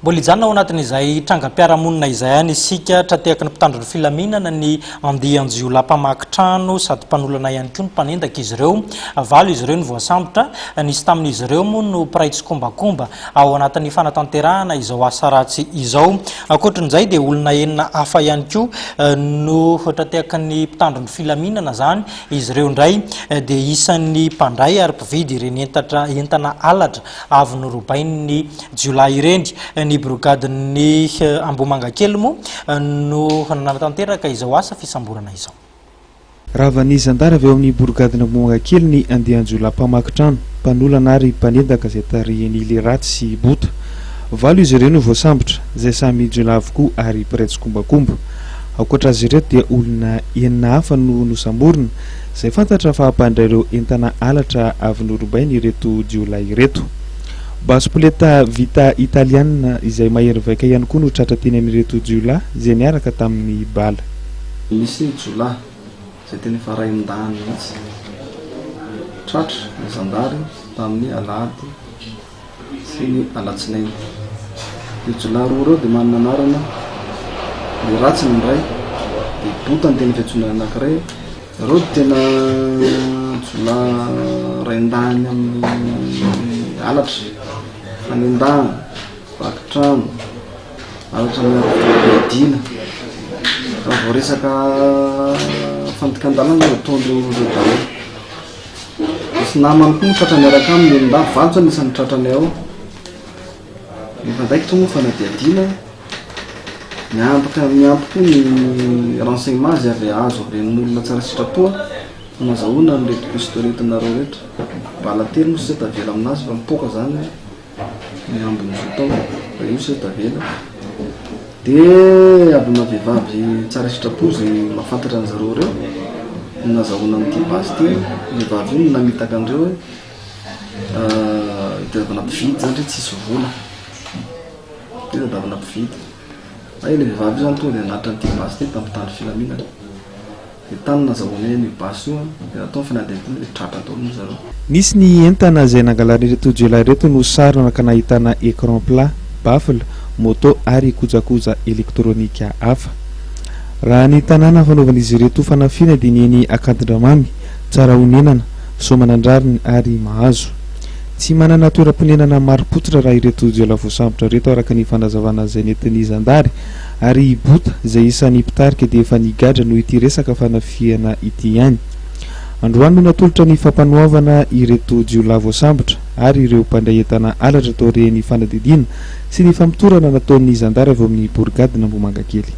Mbola hijanona ao anatin'izay trangam-piarahamonina izay any isika trateaka ny mpitandro ny filaminana ny andian-jiolahy mpamakitrano sady mpanoloana ihany koa ny mpanendaka izy ireo. Valo izy ireo ny voasambotra, nisy tamin'izy ireo moa no mpiray tsy kombakomba ao anatin'ny fanatanterahana izao asa ratsy izao. Ankoatran'izay dia olona enina hafa ihany koa no trateaka ny mpitandro ny filaminana zany. Izy ireo indray dia isan'ny mpandray ary mpividy ireny entana alatra avy norobain'ny jiolahy ireny. Ny brigadin'ny Ambohimangakely moa no nanatanteraka izao asa fisamborana izao. Raha Nizandara avy eo amin'ny brigadina Ambohimangakely ny andian-jiolahy mpamakitrano, mpanolana ary mpanendaka izay tarihiny Leraty sy Bota. Valo izy ireo no voasambotra izay samy jiolahy avokoa ary mpiray tsy kombakomba. Ankoatra azy ireo dia olona enina hafa no nosamborina izay fantatra fa hampandray ireo entana alatra avy norobaina ireto jiolahy ireto. Baspoleta vita italiana izay mahery vaika ihany koa no tratra teny amin'ireto jiolahy izay niaraka tamin'ny bala. Misy jiolahy izay teny efa ray ndany mihitsy tratra ny Zandary tamin'ny Alahady sy ny Alatsinainy. Io jiolahy roa ireo dia manana anarana Leratsy ny iray dia Bota ny teny fiantsonana anankiray. Ireo tena jiolahy ray ndany amin'ny alatra Anendana, Vakitrano, alatra miadina. Raha vao resaka fandikan-dalana ataondreo daholo. Misy namany koa tratra miaraka aminy Nenda, Vatsy anisan'ny tratranay ao. Efa ndaikitra moa fanadiadina, miampy koa ny renseignement izay avy azo avy amin'olona tsara sitrapoa nazahoana nyreto pistoletinareo rehetra. Bala telo moa sy tavela aminazy fa mipoaka zany ny ambony zotao fa io sy tavela. Dia abona vehivavy tsara sitrapo izay mahafantatra an'izareo ireo nazahoana amin'ity basy ty. Vehivavy io no namitaka andreo itadiavana mpividy zany hoe tsisy vola, itadiavana mpividy. Ilay vehivavy io zany tonga dia nanatra n'ity basy ty tamin'ny tany filaminana. Dia tany nazahoana ny basy io dia atao fanadihadiana dia tratra daholo moa zareo. Nisy ny entana izay nangalanireto jiolahy ireto no sarona ka nahitana écran plat, baffle, moto ary kojakoja elektrônika hafa. Raha ny tanàna fanaovan'izy ireto fanafiana dia nieny Akadindramamy, Tsara Honenana, Soamanandrariny ary Mahazo. Tsy manana toeram-ponenana maro-pototra raha ireto jiolahy voasambotra reto araka ny fanazavana izay nentin'ny Zandary ary Bota izay isan'ny mpitarika dia efa nigadra noho ity resaka fanafiana ity ihany. Androany no natolotra ny fampanohavana ireto jiolahy voasambotra ary ireo mpandray entana alatra tao reny fanadidina sy ny fampitorana nataon'ny Zandary avy amin'ny brigadina Ambohimangakely.